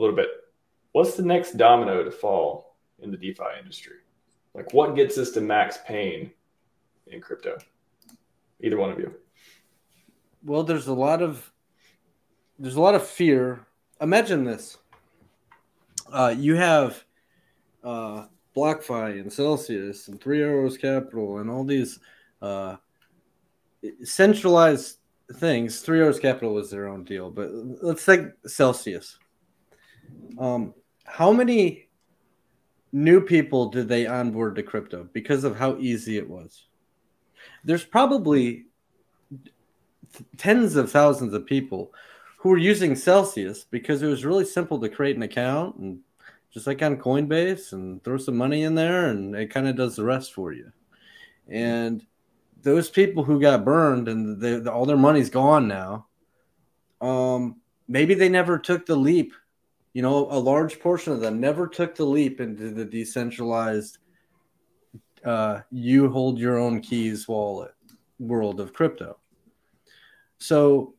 a little bit. What's the next domino to fall in the DeFi industry? Like, what gets us to max pain in crypto? Either one of you. Well, there's a lot of fear. Imagine this. You have BlockFi and Celsius and Three Arrows Capital and all these centralized things. Three Arrows Capital was their own deal, but let's take Celsius. How many new people did they onboard to crypto because of how easy it was? There's probably tens of thousands of people who were using Celsius because it was really simple to create an account and just like on Coinbase and throw some money in there and it kind of does the rest for you. And those people who got burned and all their money's gone now, maybe they never took the leap. You know, a large portion of them never took the leap into the decentralized, you hold your own keys wallet world of crypto. So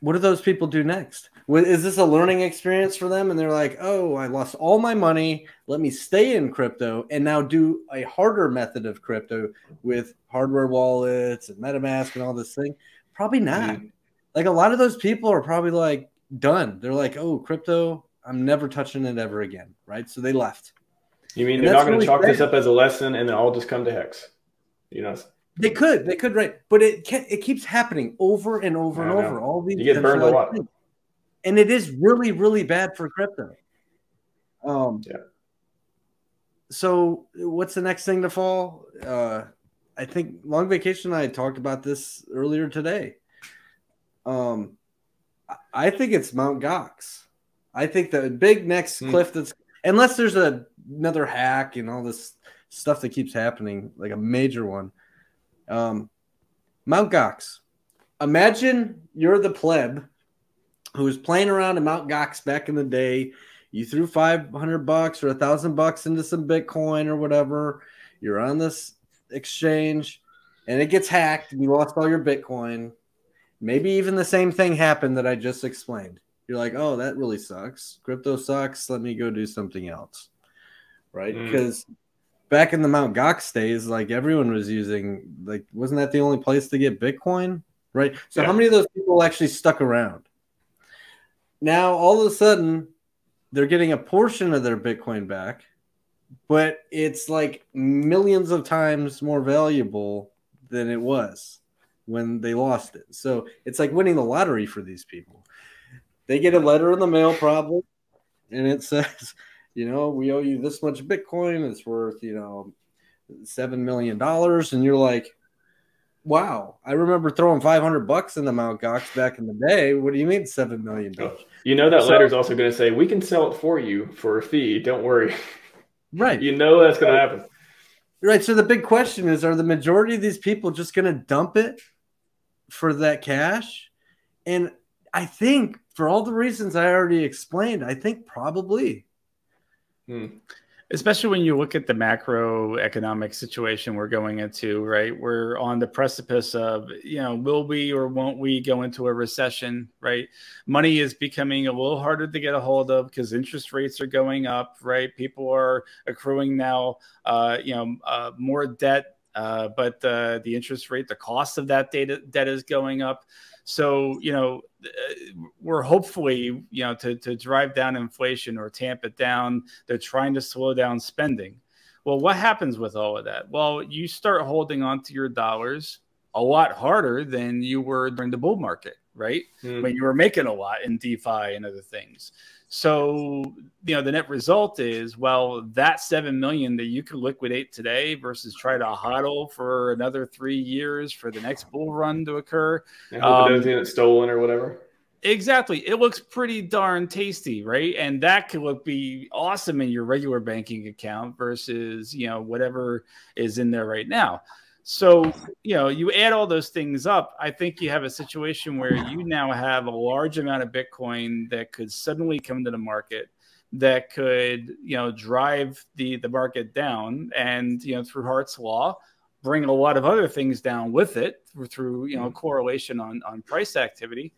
what do those people do next? Is this a learning experience for them? And they're like, oh, I lost all my money. Let me stay in crypto and now do a harder method of crypto with hardware wallets and MetaMask and all this thing. Probably not. Like a lot of those people are probably like done. They're like, oh, crypto, I'm never touching it ever again. Right. So they left. You mean they're not going to chalk this up as a lesson and then all just come to Hex? You know, they could, right? But it keeps happening over and over and over. All these, you get burned a lot, and it is really, really bad for crypto. Yeah. So what's the next thing to fall? I think Long Vacation and I talked about this earlier today. I think it's Mount Gox. I think the big next cliff that's, unless there's another hack and all this stuff that keeps happening, like a major one. Mount Gox. Imagine you're the pleb who was playing around in Mount Gox back in the day. You threw $500 or $1,000 into some Bitcoin or whatever. You're on this exchange and it gets hacked and you lost all your Bitcoin. Maybe even the same thing happened that I just explained. You're like, oh, that really sucks. Crypto sucks. Let me go do something else. Right? Because back in the Mount Gox days, like everyone was using, like, wasn't that the only place to get Bitcoin? Right? So how many of those people actually stuck around? Now, all of a sudden, they're getting a portion of their Bitcoin back, but it's like millions of times more valuable than it was when they lost it. So it's like winning the lottery for these people. They get a letter in the mail probably, and it says, you know, we owe you this much Bitcoin. It's worth, you know, $7 million. And you're like, wow, I remember throwing $500 in the Mount Gox back in the day. What do you mean $7 million? You know, that letter is also going to say, we can sell it for you for a fee. Don't worry. Right. You know that's going to happen. Right. So the big question is, are the majority of these people just going to dump it for that cash? And I think for all the reasons I already explained, I think probably. Especially when you look at the macroeconomic situation we're going into, right? We're on the precipice of, you know, will we or won't we go into a recession, right? Money is becoming a little harder to get a hold of because interest rates are going up, right? People are accruing now, more debt, but the interest rate, the cost of that debt is going up. So, you know, we're hopefully, you know, to drive down inflation or tamp it down, they're trying to slow down spending. Well, what happens with all of that? Well, you start holding on to your dollars a lot harder than you were during the bull market, right? When you were making a lot in DeFi and other things. So, you know, the net result is, well, that 7 million that you could liquidate today versus try to hodl for another 3 years for the next bull run to occur. I hope it doesn't get stolen or whatever. Exactly. It looks pretty darn tasty, right? And that could be awesome in your regular banking account versus, you know, whatever is in there right now. So, you know, you add all those things up, I think you have a situation where you now have a large amount of Bitcoin that could suddenly come to the market that could, you know, drive the market down and, you know, through Hart's law, bring a lot of other things down with it through you know, correlation on price activity.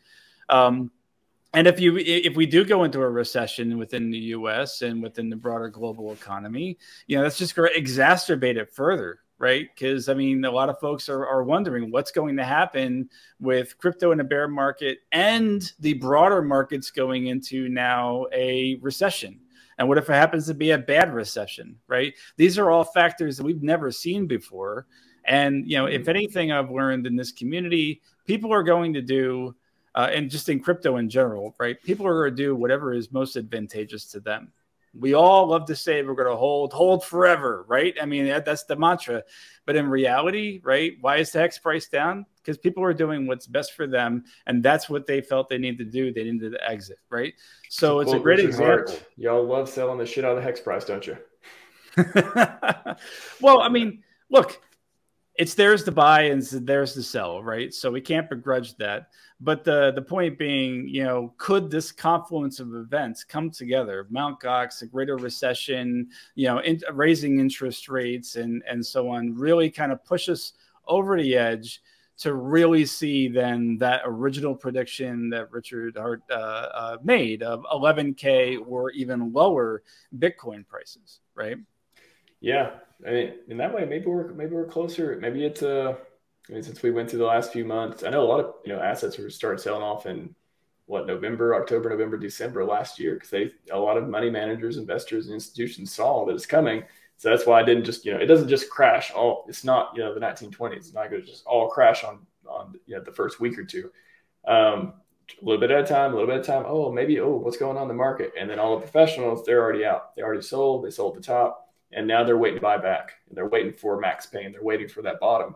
And if we do go into a recession within the U.S. and within the broader global economy, that's just going to exacerbate it further, right? Because I mean, a lot of folks are wondering what's going to happen with crypto in a bear market and the broader markets going into now a recession. And what if it happens to be a bad recession, right? These are all factors that we've never seen before. And if anything I've learned in this community, people are going to do. And just in crypto in general, right? People are going to do whatever is most advantageous to them. We all love to say we're going to hold forever, right? I mean, that's the mantra. But in reality, right? Why is the hex price down? Because people are doing what's best for them. And that's what they felt they needed to do. They needed to exit, right? So it's a great example. Y'all love selling the shit out of the hex price, don't you? Well, I mean, look, it's theirs to buy and it's theirs to sell, right? So we can't begrudge that. But the point being, could this confluence of events come together? Mt. Gox, a greater recession, raising interest rates and so on, really kind of push us over the edge to really see then that original prediction that Richard Hart made of 11K or even lower Bitcoin prices, right? Yeah, I mean, in that way, maybe we're closer. Maybe it's since we went through the last few months, I know a lot of assets were started selling off in October, November, December last year, because a lot of money managers, investors, and institutions saw that it's coming. So that's why I didn't just it doesn't just crash all. It's not the 1920s. It's not going to just all crash on the first week or two. A little bit at a time, Oh, maybe what's going on in the market, and then all the professionals, they're already out. They already sold. They sold the top. And now they're waiting to buy back. And they're waiting for max pain. They're waiting for that bottom.